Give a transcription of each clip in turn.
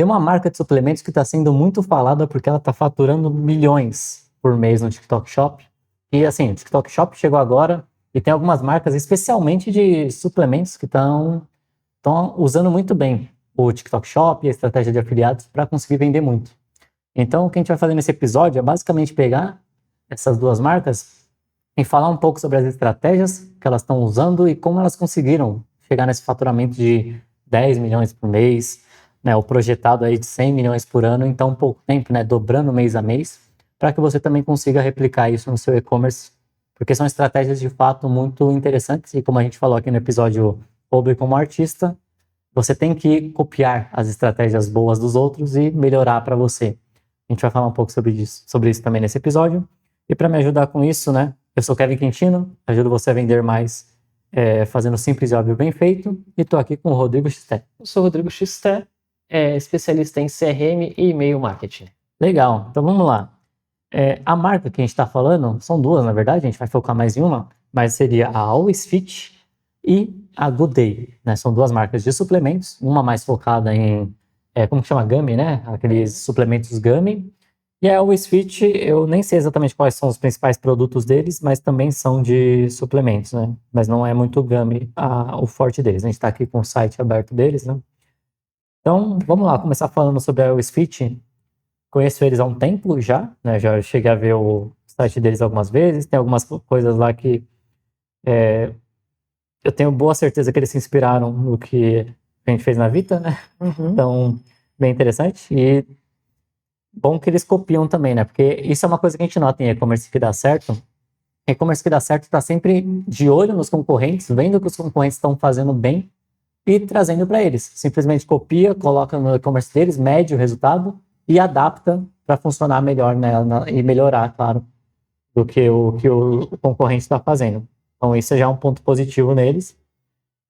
Tem uma marca de suplementos que está sendo muito falada porque ela está faturando milhões por mês no TikTok Shop. E assim, o TikTok Shop chegou agora e tem algumas marcas, especialmente de suplementos, que estão usando muito bem o TikTok Shop e a estratégia de afiliados para conseguir vender muito. Então, o que a gente vai fazer nesse episódio é basicamente pegar essas duas marcas e falar um pouco sobre as estratégias que elas estão usando e como elas conseguiram chegar nesse faturamento de 10 milhões por mês, né, o projetado aí de 100 milhões por ano em tão pouco tempo, né, dobrando mês a mês, para que você também consiga replicar isso no seu e-commerce, porque são estratégias de fato muito interessantes e como a gente falou aqui no episódio Pobre como Artista, você tem que copiar as estratégias boas dos outros e melhorar para você. A gente vai falar um pouco sobre isso também nesse episódio. E para me ajudar com isso, né, eu sou Kevin Quintino, ajudo você a vender mais fazendo simples e óbvio bem feito. E estou aqui com o Rodrigo Xté. Eu sou o Rodrigo Xté, especialista em CRM e e-mail marketing. Legal, então vamos lá. A marca que a gente está falando, são duas na verdade, a gente vai focar mais em uma, mas seria a Always Fit e a Good Day, né? São duas marcas de suplementos, uma mais focada em, como que chama? Gummy, né? Aqueles suplementos Gummy. E a Always Fit, eu nem sei exatamente quais são os principais produtos deles, mas também são de suplementos, né? Mas não é muito Gummy o forte deles. A gente está aqui com o site aberto deles, né? Então, vamos lá, começar falando sobre a Always Fit. Conheço eles há um tempo já, né? Já cheguei a ver o site deles algumas vezes. Tem algumas coisas lá que eu tenho boa certeza que eles se inspiraram no que a gente fez na Vita, né? Uhum. Então, bem interessante. E bom que eles copiam também, né? Porque isso é uma coisa que a gente nota em e-commerce que dá certo. E-commerce que dá certo está sempre de olho nos concorrentes, vendo o que os concorrentes estão fazendo bem e trazendo para eles. Simplesmente copia, coloca no e-commerce deles, mede o resultado e adapta para funcionar melhor, né? E melhorar, claro, do que o concorrente está fazendo. Então, isso já é um ponto positivo neles.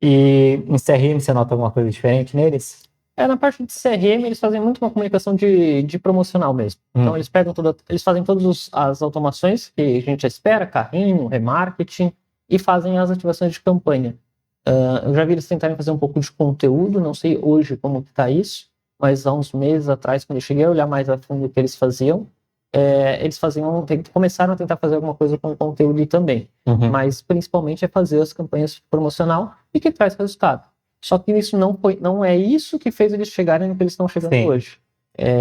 E em CRM, você nota alguma coisa diferente neles? Na parte de CRM, eles fazem muito uma comunicação de promocional mesmo. Então, eles fazem todas as automações que a gente espera, carrinho, remarketing, e fazem as ativações de campanha. Eu já vi eles tentarem fazer um pouco de conteúdo, não sei hoje como que tá isso, mas há uns meses atrás, quando eu cheguei a olhar mais a fundo o que eles faziam, eles começaram a tentar fazer alguma coisa com o conteúdo também. Uhum. Mas principalmente é fazer as campanhas promocional e que traz resultado. Só que isso não é isso que fez eles chegarem no que eles estão chegando Sim. hoje.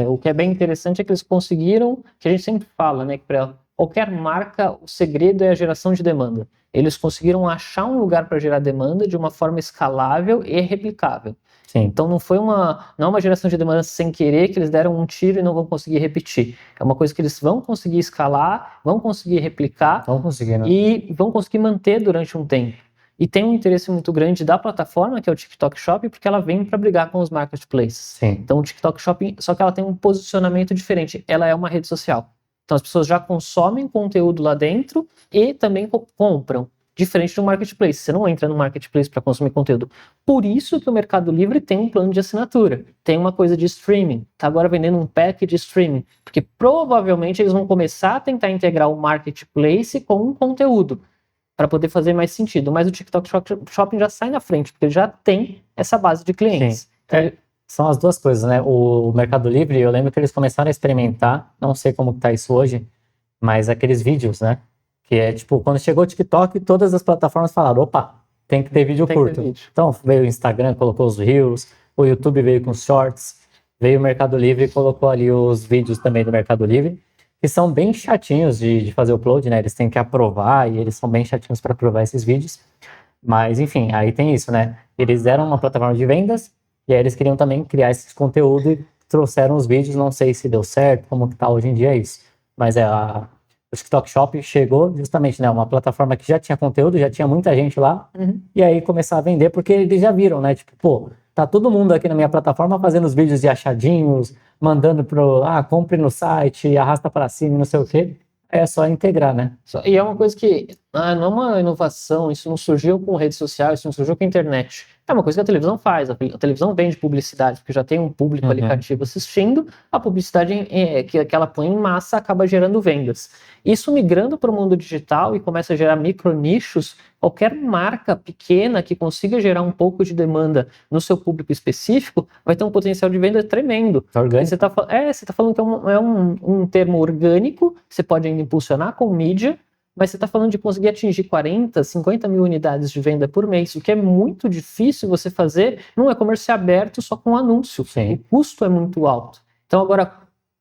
O que é bem interessante é que eles conseguiram, que a gente sempre fala, né, que para qualquer marca o segredo é a geração de demanda. Eles conseguiram achar um lugar para gerar demanda de uma forma escalável e replicável. Sim. Então não é uma geração de demanda sem querer que eles deram um tiro e não vão conseguir repetir. É uma coisa que eles vão conseguir escalar, vão conseguir replicar, Vão conseguir, né? e vão conseguir manter durante um tempo. E tem um interesse muito grande da plataforma, que é o TikTok Shop, porque ela vem para brigar com os marketplaces. Sim. Então o TikTok Shop, só que ela tem um posicionamento diferente. Ela é uma rede social. Então as pessoas já consomem conteúdo lá dentro e também compram. Diferente do marketplace. Você não entra no marketplace para consumir conteúdo. Por isso que o Mercado Livre tem um plano de assinatura. Tem uma coisa de streaming. Está agora vendendo um pack de streaming. Porque provavelmente eles vão começar a tentar integrar o marketplace com um conteúdo para poder fazer mais sentido. Mas o TikTok Shopping já sai na frente, porque ele já tem essa base de clientes. Sim. São as duas coisas, né? O Mercado Livre, eu lembro que eles começaram a experimentar, não sei como está isso hoje, mas aqueles vídeos, né? Que é tipo, quando chegou o TikTok, todas as plataformas falaram, opa, tem que ter vídeo curto. Então veio o Instagram, colocou os Reels, o YouTube veio com os Shorts, veio o Mercado Livre e colocou ali os vídeos também do Mercado Livre, que são bem chatinhos de fazer o upload, né? Eles têm que aprovar e eles são bem chatinhos para aprovar esses vídeos. Mas enfim, aí tem isso, né? Eles eram uma plataforma de vendas e aí eles queriam também criar esse conteúdo e trouxeram os vídeos, não sei se deu certo, como que tá hoje em dia isso. Mas o TikTok Shop chegou justamente, né, uma plataforma que já tinha conteúdo, já tinha muita gente lá, e aí começar a vender, porque eles já viram, né, tipo, pô, tá todo mundo aqui na minha plataforma fazendo os vídeos de achadinhos, mandando compre no site, arrasta para cima, não sei o quê, é só integrar, né? E é uma coisa que não é uma inovação, isso não surgiu com rede social, isso não surgiu com a internet. É uma coisa que a televisão faz, a televisão vende publicidade, porque já tem um público ali cativo assistindo, a publicidade que ela põe em massa acaba gerando vendas. Isso migrando para o mundo digital e começa a gerar micronichos, qualquer marca pequena que consiga gerar um pouco de demanda no seu público específico vai ter um potencial de venda tremendo. Orgânico. Você tá falando que é um termo orgânico, você pode ainda impulsionar com mídia, mas você está falando de conseguir atingir 40, 50 mil unidades de venda por mês, o que é muito difícil você fazer num e-commerce aberto só com anúncio. Sim. O custo é muito alto. Então, agora,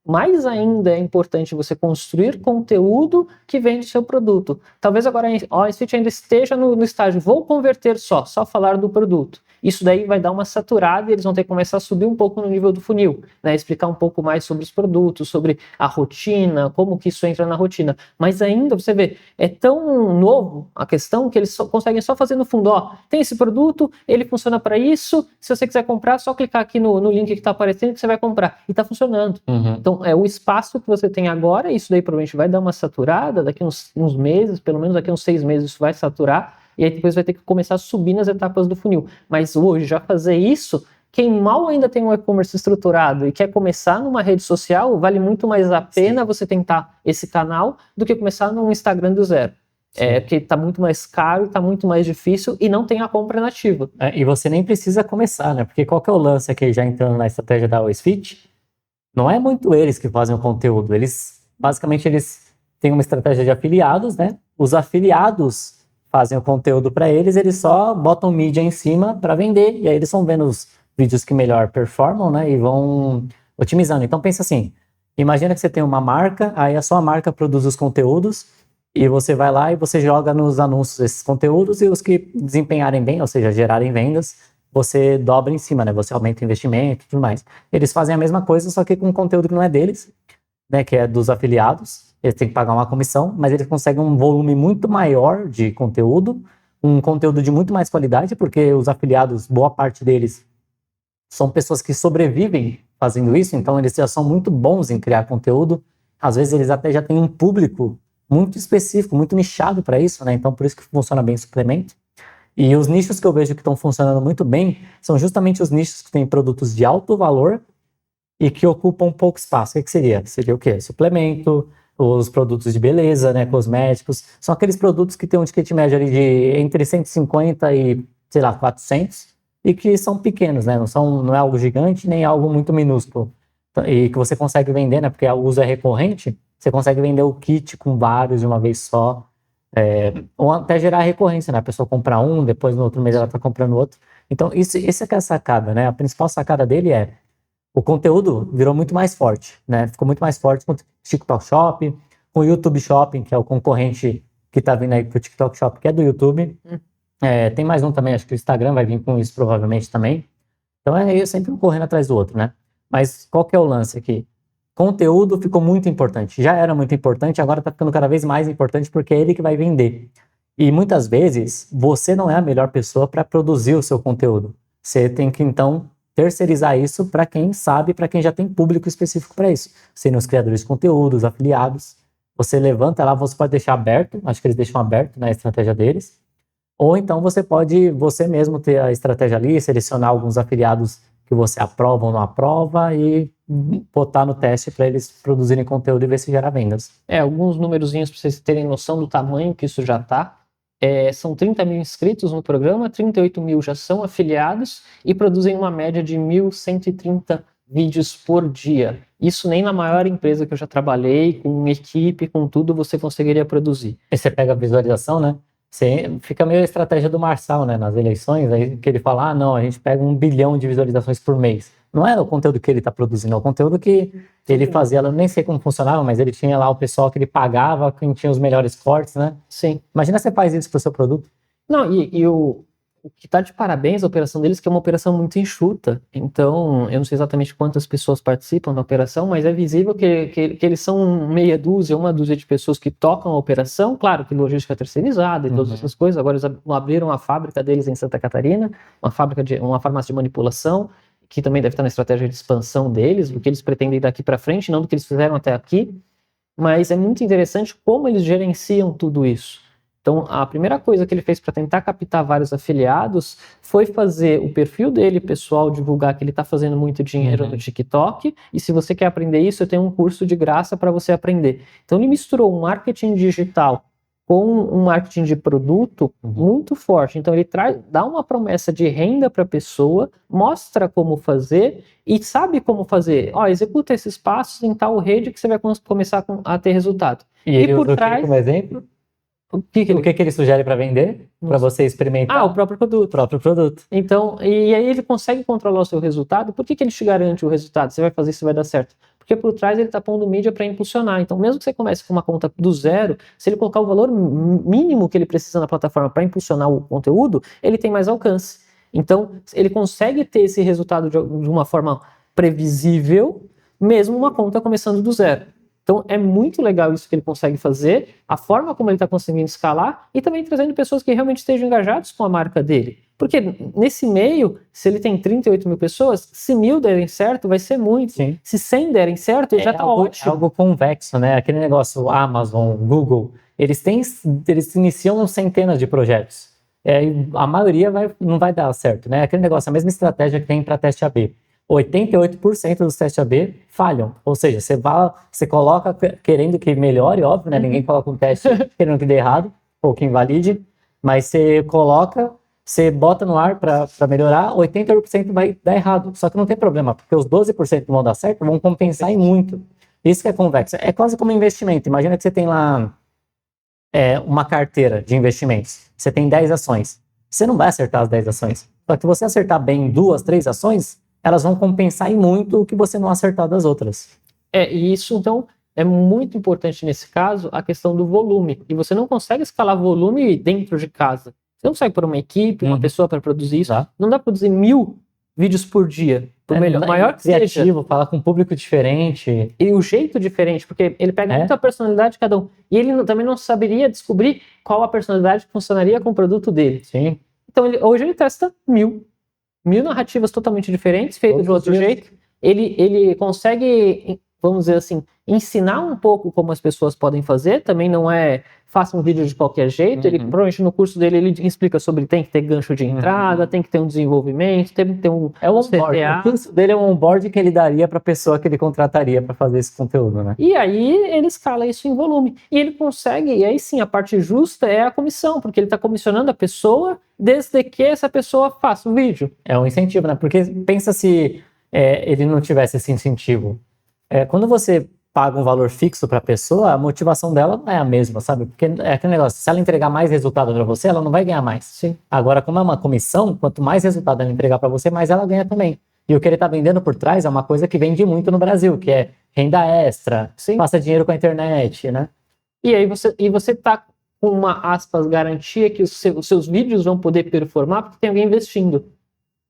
mais ainda é importante você construir conteúdo que vende o seu produto. Talvez agora a Sfit ainda esteja no estágio, vou converter só falar do produto. Isso daí vai dar uma saturada e eles vão ter que começar a subir um pouco no nível do funil, né? Explicar um pouco mais sobre os produtos, sobre a rotina, como que isso entra na rotina. Mas ainda, você vê, é tão novo a questão que eles conseguem só fazer no fundo, tem esse produto, ele funciona para isso, se você quiser comprar, é só clicar aqui no link que está aparecendo que você vai comprar. E está funcionando. Então, é o espaço que você tem agora, isso daí provavelmente vai dar uma saturada, daqui uns meses, pelo menos daqui uns 6 meses isso vai saturar, e aí depois vai ter que começar a subir nas etapas do funil. Mas hoje, já fazer isso, quem mal ainda tem um e-commerce estruturado e quer começar numa rede social, vale muito mais a pena você tentar esse canal do que começar num Instagram do zero. Porque está muito mais caro, está muito mais difícil e não tem a compra nativa. E você nem precisa começar, né? Porque qual que é o lance aqui, já entrando na estratégia da Sfit? Não é muito eles que fazem o conteúdo. Basicamente, eles têm uma estratégia de afiliados, né? Os afiliados fazem o conteúdo para eles só botam mídia em cima para vender, e aí eles vão vendo os vídeos que melhor performam, né, e vão otimizando. Então pensa assim, imagina que você tem uma marca, aí a sua marca produz os conteúdos, e você vai lá e você joga nos anúncios esses conteúdos, e os que desempenharem bem, ou seja, gerarem vendas, você dobra em cima, né, você aumenta o investimento e tudo mais. Eles fazem a mesma coisa, só que com conteúdo que não é deles, né, que é dos afiliados. Eles têm que pagar uma comissão, mas eles conseguem um volume muito maior de conteúdo, um conteúdo de muito mais qualidade, porque os afiliados, boa parte deles, são pessoas que sobrevivem fazendo isso, então eles já são muito bons em criar conteúdo. Às vezes eles até já têm um público muito específico, muito nichado para isso, né? Então por isso que funciona bem o suplemento. E os nichos que eu vejo que estão funcionando muito bem são justamente os nichos que têm produtos de alto valor e que ocupam pouco espaço. O que seria? Seria o quê? Suplemento, os produtos de beleza, né, cosméticos, são aqueles produtos que têm um ticket médio ali de entre 150 e, sei lá, 400, e que são pequenos, né, não é algo gigante, nem algo muito minúsculo, e que você consegue vender, né, porque o uso é recorrente, você consegue vender o kit com vários de uma vez só, ou até gerar recorrência, né, a pessoa compra um, depois no outro mês ela está comprando outro. Então, esse é que é a sacada, né, a principal sacada dele é o conteúdo virou muito mais forte, né? Ficou muito mais forte com o TikTok Shop, com o YouTube Shopping, que é o concorrente que tá vindo aí pro TikTok Shop, que é do YouTube. Tem mais um também, acho que o Instagram vai vir com isso provavelmente também. Então é sempre um correndo atrás do outro, né? Mas qual que é o lance aqui? Conteúdo ficou muito importante. Já era muito importante, agora tá ficando cada vez mais importante porque é ele que vai vender. E muitas vezes você não é a melhor pessoa para produzir o seu conteúdo. Você tem que, então, terceirizar isso para quem sabe, para quem já tem público específico para isso. Sendo os criadores de conteúdos, afiliados. Você levanta lá, você pode deixar aberto, acho que eles deixam aberto na estratégia deles. Ou então você pode, você mesmo ter a estratégia ali, selecionar alguns afiliados que você aprova ou não aprova e botar no teste para eles produzirem conteúdo e ver se gera vendas. Alguns numerozinhos para vocês terem noção do tamanho que isso já está. São 30 mil inscritos no programa, 38 mil já são afiliados e produzem uma média de 1.130 vídeos por dia. Isso nem na maior empresa que eu já trabalhei, com equipe, com tudo, você conseguiria produzir. E você pega a visualização, né? Fica meio a estratégia do Marçal, né? Nas eleições, aí que ele fala, não, a gente pega 1 bilhão de visualizações por mês. Não é o conteúdo que ele está produzindo, é o conteúdo que ele fazia. Eu nem sei como funcionava, mas ele tinha lá o pessoal que ele pagava, quem tinha os melhores cortes, né? Sim. Imagina você faz isso para o seu produto. Não, e o que está de parabéns a operação deles, que é uma operação muito enxuta. Então, eu não sei exatamente quantas pessoas participam da operação, mas é visível que eles são meia dúzia, uma dúzia de pessoas que tocam a operação. Claro que logística terceirizada e todas essas coisas. Agora eles abriram a fábrica deles em Santa Catarina, uma farmácia de manipulação, que também deve estar na estratégia de expansão deles, do que eles pretendem daqui para frente, não do que eles fizeram até aqui. Mas é muito interessante como eles gerenciam tudo isso. Então, a primeira coisa que ele fez para tentar captar vários afiliados foi fazer o perfil dele pessoal divulgar que ele está fazendo muito dinheiro no TikTok, e se você quer aprender isso, eu tenho um curso de graça para você aprender. Então, ele misturou um marketing digital com um marketing de produto muito forte. Então, ele dá uma promessa de renda para a pessoa, mostra como fazer e sabe como fazer. Ó, executa esses passos em tal rede que você vai começar a ter resultado. E ele usa o que como exemplo? O que ele sugere para vender? Para você experimentar? O próprio produto. O próprio produto. Então, e aí ele consegue controlar o seu resultado. Por que ele te garante o resultado? Você vai fazer isso, vai dar certo. Porque por trás ele está pondo mídia para impulsionar. Então, mesmo que você comece com uma conta do zero, se ele colocar o valor mínimo que ele precisa na plataforma para impulsionar o conteúdo, ele tem mais alcance. Então, ele consegue ter esse resultado de uma forma previsível, mesmo uma conta começando do zero. Então, é muito legal isso que ele consegue fazer, a forma como ele está conseguindo escalar e também trazendo pessoas que realmente estejam engajadas com a marca dele. Porque nesse meio, se ele tem 38 mil pessoas, se 1.000 derem certo, vai ser muito. Sim. Se 100 derem certo, já está ótimo. É algo convexo, né? Aquele negócio Amazon, Google, eles iniciam centenas de projetos. A maioria não vai dar certo, né? Aquele negócio, a mesma estratégia que tem para teste AB. 88% dos testes AB falham. Ou seja, você coloca querendo que melhore, óbvio, né? Ninguém coloca um teste querendo que dê errado ou que invalide, mas você coloca, você bota no ar para melhorar, 88% vai dar errado. Só que não tem problema, porque os 12% que vão dar certo vão compensar em muito. Isso que é convexo. É quase como investimento. Imagina que você tem lá uma carteira de investimentos. Você tem 10 ações. Você não vai acertar as 10 ações. Só que se você acertar bem 2, 3 ações, elas vão compensar em muito o que você não acertar das outras. E isso, então, é muito importante nesse caso, a questão do volume. E você não consegue escalar volume dentro de casa. Você não consegue pôr uma equipe, uma pessoa para produzir isso. Não dá para produzir 1.000 vídeos por dia. Maior que criativo, falar com um público diferente. E o jeito diferente, porque ele pega muita personalidade de cada um. E ele também não saberia descobrir qual a personalidade que funcionaria com o produto dele. Sim. Então, hoje ele testa 1.000 narrativas totalmente diferentes, feitas de outro jeito. Ele consegue, vamos dizer assim, ensinar um pouco como as pessoas podem fazer. Também não é faça um vídeo de qualquer jeito. Ele provavelmente no curso dele ele explica sobre tem que ter gancho de entrada, tem que ter um desenvolvimento, tem que ter um CTA. O curso dele é um onboard que ele daria para a pessoa que ele contrataria para fazer esse conteúdo, né? E aí ele escala isso em volume. E ele consegue, e aí sim, a parte justa é a comissão, porque ele está comissionando a pessoa desde que essa pessoa faça o vídeo. É um incentivo, né? Porque pensa se ele não tivesse esse incentivo. Quando você paga um valor fixo para a pessoa, a motivação dela não é a mesma, sabe? Porque é aquele negócio, se ela entregar mais resultado para você, ela não vai ganhar mais. Sim. Agora, como é uma comissão, quanto mais resultado ela entregar para você, mais ela ganha também. E o que ele está vendendo por trás é uma coisa que vende muito no Brasil, que é renda extra, passa dinheiro com a internet, né? E aí você tá com uma, aspas, garantia que os seus vídeos vão poder performar porque tem alguém investindo.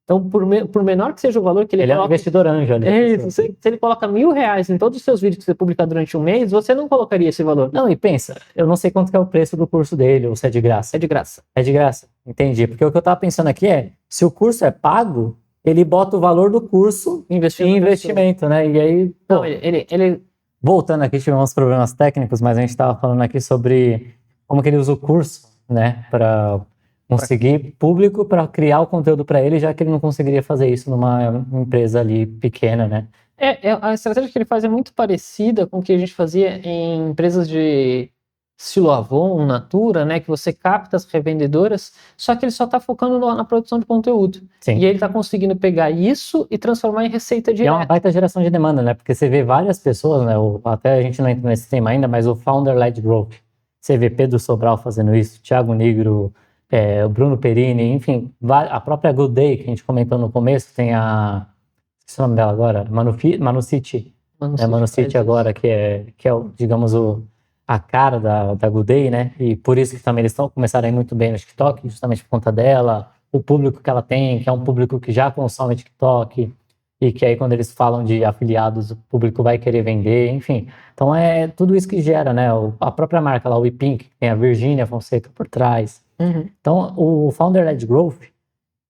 Então, por menor que seja o valor que ele coloca... é um investidor anjo ali. Isso. Se ele coloca R$1.000 em todos os seus vídeos que você publicar durante um mês, você não colocaria esse valor. Não, e pensa, eu não sei quanto que é o preço do curso dele, ou se é de graça. É de graça. É de graça, entendi. Porque o que eu tava pensando aqui se o curso é pago, ele bota o valor do curso em investimento, né? E aí... Não, ele... Voltando aqui, tivemos uns problemas técnicos, mas a gente estava falando aqui sobre como que ele usa o curso, né? Para conseguir público para criar o conteúdo para ele, já que ele não conseguiria fazer isso numa empresa ali pequena, né? A estratégia que ele faz é muito parecida com o que a gente fazia em empresas de estilo Avon, Natura, né? Que você capta as revendedoras, só que ele só está focando na produção de conteúdo. Sim. E ele está conseguindo pegar isso e transformar em receita direta. E é uma baita geração de demanda, né? Porque você vê várias pessoas, né? Até a gente não entra nesse tema ainda, mas o Founder-Led Growth. Você vê Pedro Sobral fazendo isso, Thiago Nigro, o Bruno Perini, enfim, a própria Good Day, que a gente comentou no começo, tem esqueci o nome dela agora, Manu City. Manu City agora, que é digamos, a cara da Good Day, né? E por isso que também eles começaram a ir muito bem no TikTok, justamente por conta dela, o público que ela tem, que é um público que já consome TikTok, e que aí quando eles falam de afiliados, o público vai querer vender, enfim. Então é tudo isso que gera, né? A própria marca lá, o WePink, que tem a Virgínia Fonseca por trás. Então o Founder-Led Growth,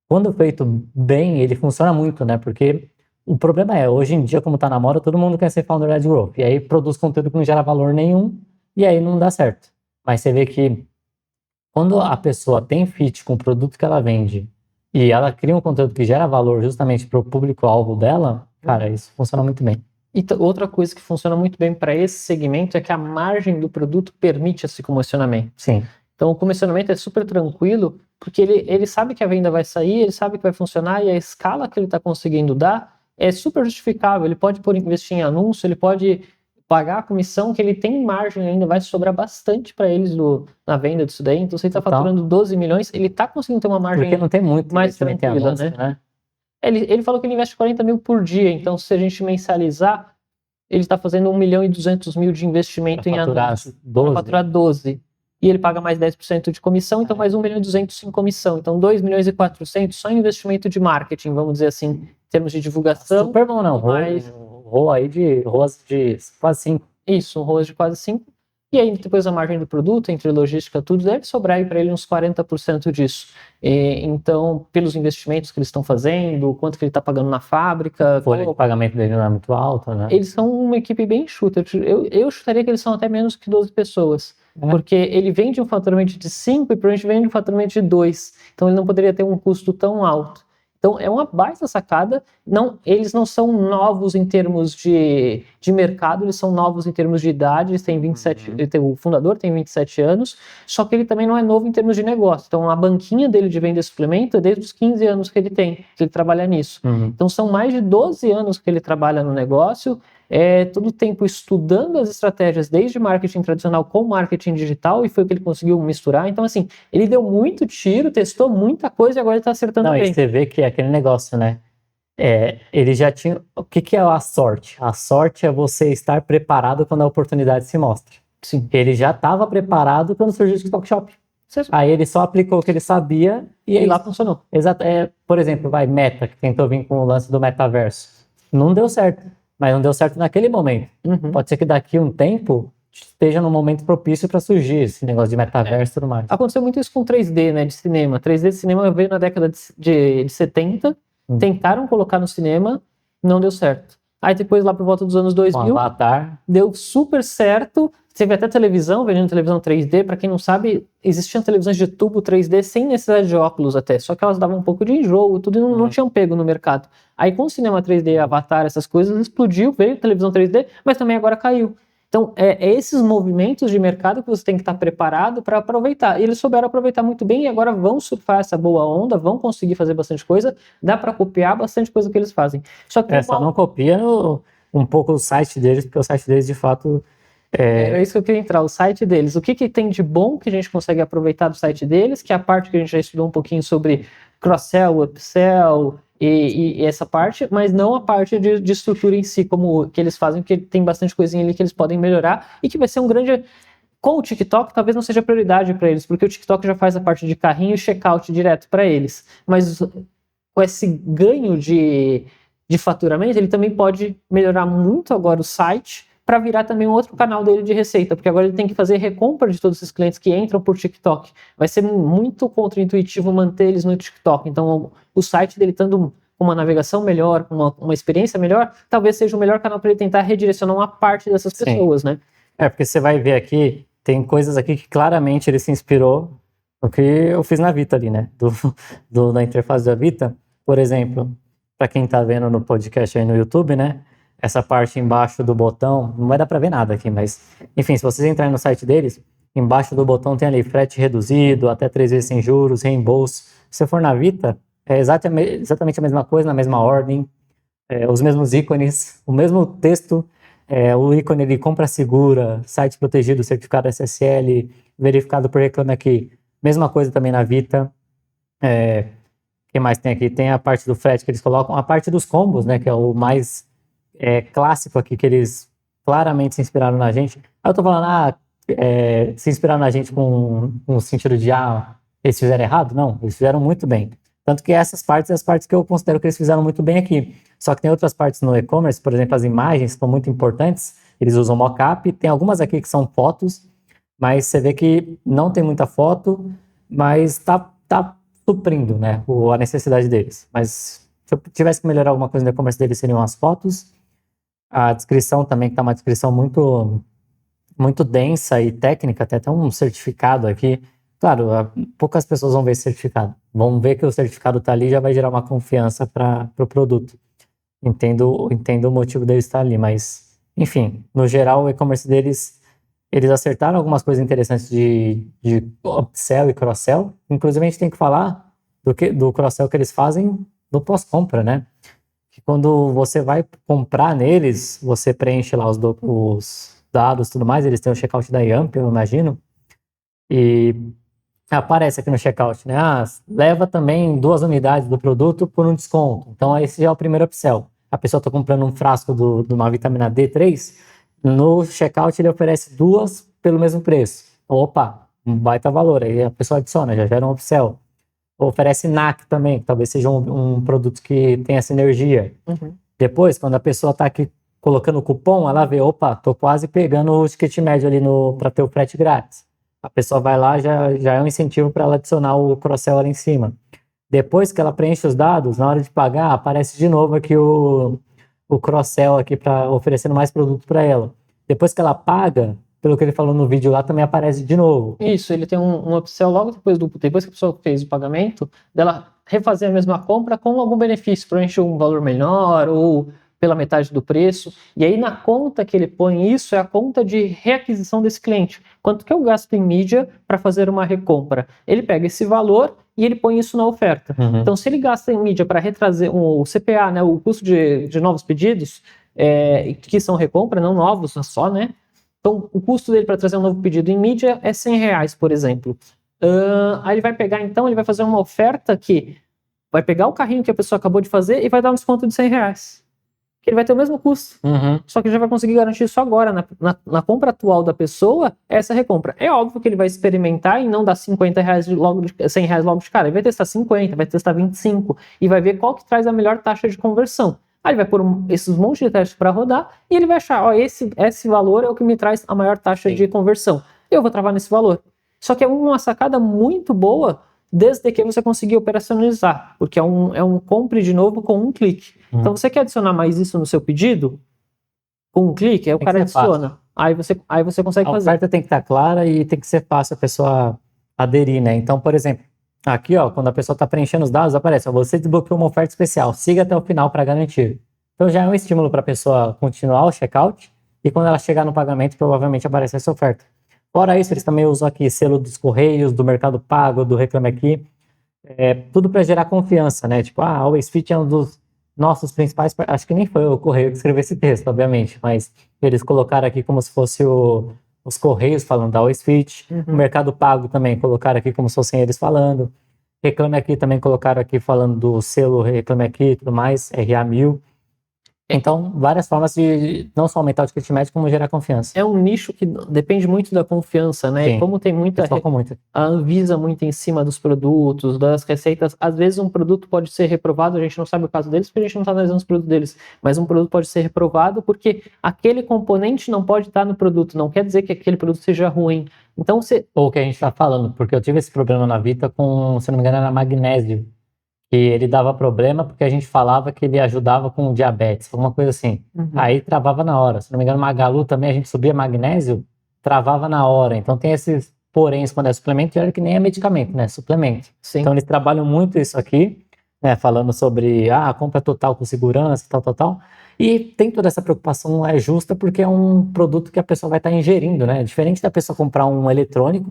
quando feito bem, ele funciona muito, né? Porque o problema hoje em dia, como tá na moda, todo mundo quer ser Founder-Led Growth. E aí produz conteúdo que não gera valor nenhum, e aí não dá certo. Mas você vê que quando a pessoa tem fit com o produto que ela vende e ela cria um conteúdo que gera valor justamente para o público-alvo dela, cara, isso funciona muito bem. E outra coisa que funciona muito bem para esse segmento é que a margem do produto permite esse comissionamento. Sim. Então o comissionamento é super tranquilo, porque ele sabe que a venda vai sair, ele sabe que vai funcionar e a escala que ele está conseguindo dar é super justificável. Ele pode investir em anúncio, ele pode pagar a comissão, que ele tem margem ainda, vai sobrar bastante para eles na venda disso daí. Então, se ele está faturando 12 milhões, ele está conseguindo ter uma margem porque não tem muito mais tranquila, anúncio, né? Ele falou que ele investe 40 mil por dia, então se a gente mensalizar, ele está fazendo 1.200.000 de investimento em anúncio. Para faturar 12. E ele paga mais 10% de comissão, então mais 1.200.000 em comissão. Então 2.400.000 só em investimento de marketing, vamos dizer assim, em termos de divulgação. Super bom, não. ROAS de quase 5. Isso, um ROAS de quase 5. E aí depois a margem do produto, entre logística, tudo, deve sobrar aí para ele uns 40% disso. Então, pelos investimentos que eles estão fazendo, quanto que ele está pagando na fábrica. A folha de pagamento dele não é muito alta, né? Eles são uma equipe bem enxuta. Eu chutaria que eles são até menos que 12 pessoas. Porque ele vende um faturamento de 5 e provavelmente vende um faturamento de 2. Então ele não poderia ter um custo tão alto. Então é uma baita sacada. Eles não são novos em termos de mercado, eles são novos em termos de idade. Eles têm 27, o fundador tem 27 anos, só que ele também não é novo em termos de negócio. Então a banquinha dele de vender suplemento é desde os 15 anos que ele tem, que ele trabalha nisso. Então são mais de 12 anos que ele trabalha no negócio. Todo o tempo estudando as estratégias, desde marketing tradicional com marketing digital, e foi o que ele conseguiu misturar. Então, assim, ele deu muito tiro, testou muita coisa e agora ele está acertando bem. E você vê que é aquele negócio, né? Ele já tinha... O que é a sorte? A sorte é você estar preparado quando a oportunidade se mostra. Sim. Ele já estava preparado quando surgiu o TikTok Shop. Aí ele só aplicou o que ele sabia e lá funcionou. Exato. Por exemplo, Meta, que tentou vir com o lance do metaverso. Não deu certo. Mas não deu certo naquele momento. Pode ser que daqui a um tempo esteja num momento propício para surgir esse negócio de metaverso e tudo mais. Aconteceu muito isso com 3D, né, de cinema. 3D de cinema veio na década de 70, tentaram colocar no cinema, não deu certo. Aí depois, lá por volta dos anos 2000, Avatar deu super certo. Teve até televisão, vendendo televisão 3D. Para quem não sabe, existiam televisões de tubo 3D sem necessidade de óculos até. Só que elas davam um pouco de enjoo, tudo, e não tinham pego no mercado. Aí com o cinema 3D, Avatar, essas coisas, explodiu, veio televisão 3D, mas também agora caiu. Então, esses movimentos de mercado que você tem que estar preparado para aproveitar. E eles souberam aproveitar muito bem e agora vão surfar essa boa onda, vão conseguir fazer bastante coisa. Dá para copiar bastante coisa que eles fazem. Só que só não copia um pouco o site deles, porque o site deles, de fato... Era isso que eu queria entrar, o site deles. O que tem de bom que a gente consegue aproveitar do site deles, que é a parte que a gente já estudou um pouquinho sobre cross-sell, upsell e essa parte, mas não a parte de estrutura em si, como que eles fazem, porque tem bastante coisinha ali que eles podem melhorar e que vai ser um grande... Com o TikTok, talvez não seja prioridade para eles, porque o TikTok já faz a parte de carrinho e checkout direto para eles. Mas com esse ganho de faturamento, ele também pode melhorar muito agora o site, para virar também um outro canal dele de receita, porque agora ele tem que fazer recompra de todos esses clientes que entram por TikTok. Vai ser muito contraintuitivo manter eles no TikTok. Então, o site dele estando com uma navegação melhor, com uma experiência melhor, talvez seja o melhor canal para ele tentar redirecionar uma parte dessas pessoas, né? Porque você vai ver aqui, tem coisas aqui que claramente ele se inspirou no que eu fiz na Vita ali, né? Da interface da Vita. Por exemplo, para quem tá vendo no podcast aí no YouTube, né? Essa parte embaixo do botão, não vai dar para ver nada aqui, mas enfim, se vocês entrarem no site deles, embaixo do botão tem ali frete reduzido, até 3 vezes sem juros, reembolso. Se você for na Vita, é exatamente a mesma coisa, na mesma ordem, os mesmos ícones, o mesmo texto, o ícone de compra segura, site protegido, certificado SSL, verificado por Reclame Aqui. Mesma coisa também na Vita. O que mais tem aqui? Tem a parte do frete que eles colocam, a parte dos combos, né, que é o mais clássico aqui, que eles claramente se inspiraram na gente. Aí eu tô falando, se inspiraram na gente com o sentido de, eles fizeram errado? Não, eles fizeram muito bem. Tanto que essas partes, as partes que eu considero que eles fizeram muito bem aqui. Só que tem outras partes no e-commerce, por exemplo, as imagens são muito importantes, eles usam mockup, tem algumas aqui que são fotos, mas você vê que não tem muita foto, mas tá suprindo, né, a necessidade deles. Mas se eu tivesse que melhorar alguma coisa no e-commerce deles, seriam as fotos. A descrição também, que tá uma descrição muito, muito densa e técnica, tem até um certificado aqui Claro, poucas pessoas vão ver esse certificado. Vão ver que o certificado está ali e já vai gerar uma confiança para o produto. Entendo o motivo deles estar ali, mas, enfim, no geral, o e-commerce deles, eles acertaram algumas coisas interessantes de upsell e cross-sell. Inclusive, a gente tem que falar do cross-sell que eles fazem no pós-compra, né? Que quando você vai comprar neles, você preenche lá os dados e tudo mais, eles têm o checkout da Yamp, eu imagino, e aparece aqui no checkout, né? Leva também 2 unidades do produto por um desconto. Então, esse já é o primeiro upsell. A pessoa está comprando um frasco de uma vitamina D3, no checkout ele oferece 2 pelo mesmo preço. Opa, um baita valor. Aí a pessoa adiciona, já gera um upsell. Oferece NAC também, que talvez seja um produto que tenha sinergia. Uhum. Depois, quando a pessoa está aqui colocando o cupom, ela vê, opa, tô quase pegando o ticket médio ali para ter o frete grátis. A pessoa vai lá, já é um incentivo para ela adicionar o cross-sell ali em cima. Depois que ela preenche os dados, na hora de pagar, aparece de novo aqui o cross-sell aqui para oferecendo mais produto para ela. Depois que ela paga, pelo que ele falou no vídeo lá, também aparece de novo. Isso, ele tem um upsell logo depois que a pessoa fez o pagamento, dela refazer a mesma compra com algum benefício, provavelmente um valor menor ou pela metade do preço. E aí na conta que ele põe isso é a conta de reaquisição desse cliente. Quanto que eu gasto em mídia para fazer uma recompra? Ele pega esse valor e ele põe isso na oferta. Uhum. Então se ele gasta em mídia para retrazer o CPA, né, o custo de novos pedidos, que são recompra, não novos só, né? Então, o custo dele para trazer um novo pedido em mídia é R$100, por exemplo. Aí ele vai pegar, então, ele vai fazer uma oferta que vai pegar o carrinho que a pessoa acabou de fazer e vai dar um desconto de R$100. Que ele vai ter o mesmo custo. Uhum. Só que ele já vai conseguir garantir isso agora. Na compra atual da pessoa, essa recompra. É óbvio que ele vai experimentar e não dar R$50 logo R$100 logo de cara. Ele vai testar 50, vai testar 25 e vai ver qual que traz a melhor taxa de conversão. Aí ele vai pôr esses montes de testes para rodar e ele vai achar, ó, esse valor é o que me traz a maior taxa de conversão. Eu vou travar nesse valor. Só que é uma sacada muito boa desde que você conseguir operacionalizar, porque é um compre de novo com um clique. Então você quer adicionar mais isso no seu pedido? Com um clique, aí o cara adiciona. Aí você consegue fazer. A oferta tem que estar clara e tem que ser fácil a pessoa aderir, né? Então, por exemplo, aqui, ó, quando a pessoa está preenchendo os dados, aparece, ó, você desbloqueou uma oferta especial, siga até o final para garantir. Então já é um estímulo para a pessoa continuar o checkout e quando ela chegar no pagamento, provavelmente aparece essa oferta. Fora isso, eles também usam aqui selo dos Correios, do Mercado Pago, do Reclame Aqui, tudo para gerar confiança, né? Tipo, a Always Fit é um dos nossos principais, acho que nem foi o Correio que escreveu esse texto, obviamente, mas eles colocaram aqui como se fosse os Correios falando da Always Fit, o Mercado Pago também colocaram aqui como se fossem eles falando, Reclame Aqui também colocaram aqui falando do selo Reclame Aqui e tudo mais, RA1000. Então, várias formas de não só aumentar o ticket médio, como gerar confiança. É um nicho que depende muito da confiança, né? Sim. E como tem a Anvisa muito em cima dos produtos, das receitas, às vezes um produto pode ser reprovado, a gente não sabe o caso deles, porque a gente não está analisando os produtos deles, mas um produto pode ser reprovado porque aquele componente não pode estar no produto, não quer dizer que aquele produto seja ruim. Então, Ou o que a gente está falando, porque eu tive esse problema na Vita com, se não me engano, era magnésio. Que ele dava problema porque a gente falava que ele ajudava com diabetes, alguma coisa assim. Aí travava na hora. Se não me engano, Magalu também, a gente subia magnésio, travava na hora. Então tem esses poréns quando é suplemento, e olha que nem é medicamento, né? Suplemento. Sim. Então eles trabalham muito isso aqui, né? Falando sobre a compra total com segurança, tal. E tem toda essa preocupação, é justa, porque é um produto que a pessoa vai estar ingerindo, né? Diferente da pessoa comprar um eletrônico,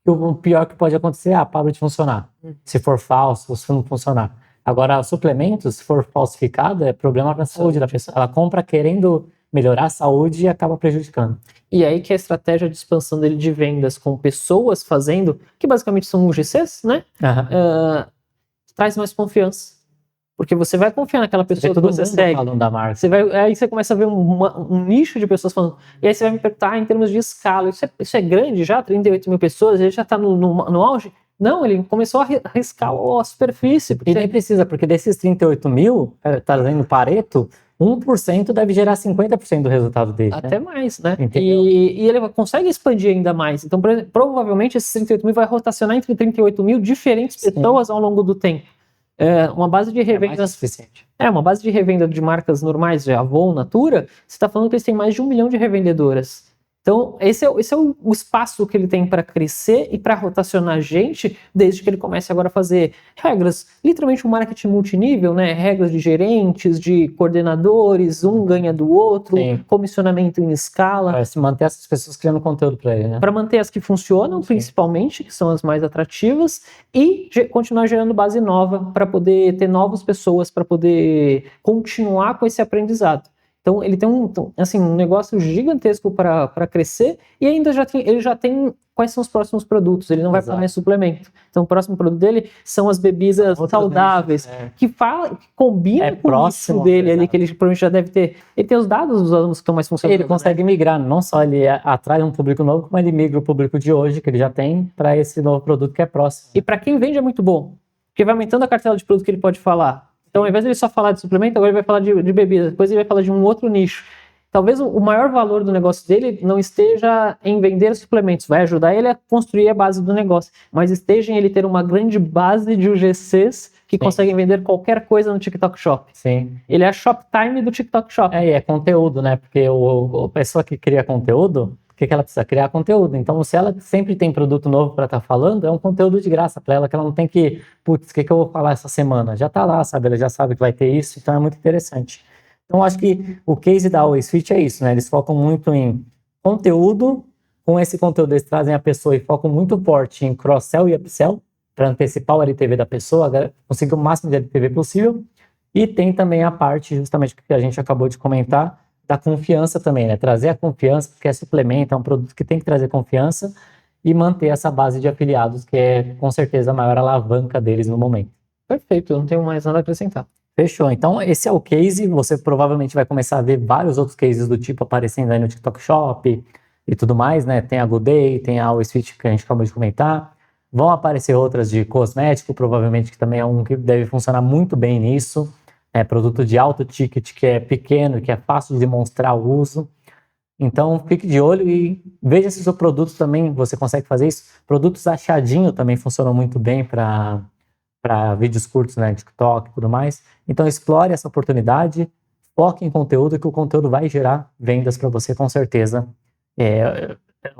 o pior que pode acontecer é para de funcionar. Se for falso, se não funcionar. Agora, o suplemento, se for falsificado, é problema para a saúde da pessoa. Ela compra querendo melhorar a saúde e acaba prejudicando. E aí que a estratégia de expansão dele de vendas com pessoas fazendo, que basicamente são UGCs, né? Traz mais confiança. Porque você vai confiar naquela pessoa que você segue. Da marca. Aí você começa a ver um nicho de pessoas falando. E aí você vai me perguntar em termos de escala. Isso é grande já? 38 mil pessoas? Ele já está no auge? Não, ele começou a riscar a superfície. E nem precisa, porque desses 38 mil, trazendo Pareto, 1% deve gerar 50% do resultado dele. Até mais, né? Entendeu? E ele consegue expandir ainda mais. Então, provavelmente, esses 38 mil vai rotacionar entre 38 mil diferentes pessoas ao longo do tempo. Uma base de revenda. É mais suficiente. Uma base de revenda de marcas normais, de Avon, Natura, você está falando que eles têm mais de 1 milhão de revendedoras. Então, esse é o espaço que ele tem para crescer e para rotacionar gente, desde que ele comece agora a fazer regras, literalmente um marketing multinível, né? Regras de gerentes, de coordenadores, um ganha do outro, Sim. comissionamento em escala. Para se manter essas pessoas criando conteúdo para ele, né? Para manter as que funcionam, Sim. principalmente, que são as mais atrativas, e continuar gerando base nova para poder ter novas pessoas, para poder continuar com esse aprendizado. Então ele tem um negócio gigantesco para crescer e ainda ele já tem quais são os próximos produtos. Ele não vai falar em suplemento. Então o próximo produto dele são as bebidas saudáveis, que combinam com o nicho dele ali, que ele provavelmente já deve ter. Ele tem os dados dos alunos que estão mais funcionando. Ele consegue migrar, não só ele atrai um público novo, como ele migra o público de hoje, que ele já tem, para esse novo produto que é próximo. E para quem vende é muito bom, porque vai aumentando a cartela de produto que ele pode falar. Então, ao invés de ele só falar de suplemento, agora ele vai falar de bebida, depois ele vai falar de um outro nicho. Talvez o maior valor do negócio dele não esteja em vender suplementos, vai ajudar ele a construir a base do negócio, mas esteja em ele ter uma grande base de UGCs que conseguem vender qualquer coisa no TikTok Shop. Sim. Ele é a Shoptime do TikTok Shop. E é conteúdo, né? Porque a pessoa que cria conteúdo, o que ela precisa? Criar conteúdo. Então, se ela sempre tem produto novo para estar falando, é um conteúdo de graça para ela, que ela não tem que, putz, o que eu vou falar essa semana? Já tá lá, sabe? Ela já sabe que vai ter isso, então é muito interessante. Então, acho que o case da Always Fit é isso, né? Eles focam muito em conteúdo, com esse conteúdo eles trazem a pessoa e focam muito forte em cross-sell e upsell, para antecipar o LTV da pessoa, conseguir o máximo de LTV possível. E tem também a parte, justamente, que a gente acabou de comentar, da confiança também, né? Trazer a confiança, porque é suplemento, é um produto que tem que trazer confiança e manter essa base de afiliados, que é, com certeza, a maior alavanca deles no momento. Perfeito, eu não tenho mais nada a acrescentar. Fechou. Então, esse é o case. Você provavelmente vai começar a ver vários outros cases do tipo aparecendo aí no TikTok Shop e tudo mais, né? Tem a Good Day, tem a Always Fit, que a gente acabou de comentar. Vão aparecer outras de cosmético, provavelmente, que também é um que deve funcionar muito bem nisso. É produto de alto ticket, que é pequeno e que é fácil de demonstrar o uso. Então, fique de olho e veja se o seu produto também, você consegue fazer isso. Produtos achadinho também funcionam muito bem para vídeos curtos, né, TikTok e tudo mais. Então, explore essa oportunidade, foque em conteúdo, que o conteúdo vai gerar vendas para você, com certeza.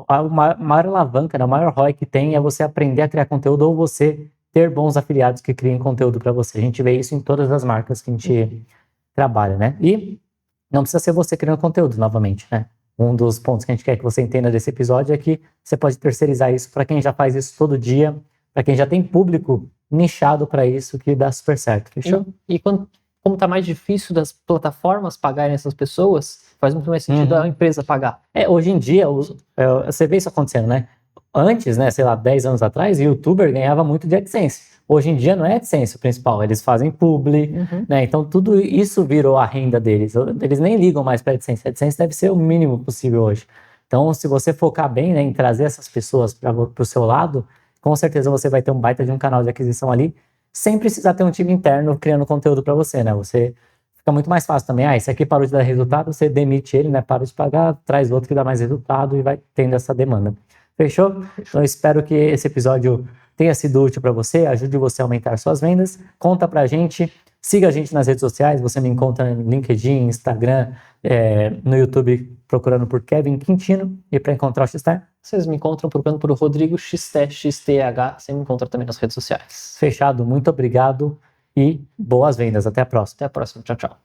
A maior alavanca, né, o maior ROI que tem é você aprender a criar conteúdo ou você ter bons afiliados que criem conteúdo para você. A gente vê isso em todas as marcas que a gente trabalha, né? E não precisa ser você criando conteúdo, novamente, né? Um dos pontos que a gente quer que você entenda desse episódio é que você pode terceirizar isso para quem já faz isso todo dia, para quem já tem público nichado para isso, que dá super certo, fechou? E como tá mais difícil das plataformas pagarem essas pessoas, faz muito mais sentido a empresa pagar. Hoje em dia, você vê isso acontecendo, né? Antes, né, sei lá, 10 anos atrás, o youtuber ganhava muito de AdSense. Hoje em dia não é AdSense o principal, eles fazem publi, né? Então tudo isso virou a renda deles. Eles nem ligam mais para AdSense. AdSense deve ser o mínimo possível hoje. Então, se você focar bem, né, em trazer essas pessoas para o seu lado, com certeza você vai ter um baita de um canal de aquisição ali, sem precisar ter um time interno criando conteúdo para você, né? Você fica muito mais fácil também. Esse aqui parou de dar resultado, você demite ele, né? Para de pagar, traz outro que dá mais resultado e vai tendo essa demanda. Fechou? Então, eu espero que esse episódio tenha sido útil para você, ajude você a aumentar suas vendas. Conta pra gente, siga a gente nas redes sociais, você me encontra no LinkedIn, Instagram, no YouTube, procurando por Kevin Quintino. E para encontrar o Xter? Vocês me encontram procurando por Rodrigo XTH, você me encontra também nas redes sociais. Fechado, muito obrigado e boas vendas. Até a próxima. Até a próxima, tchau, tchau.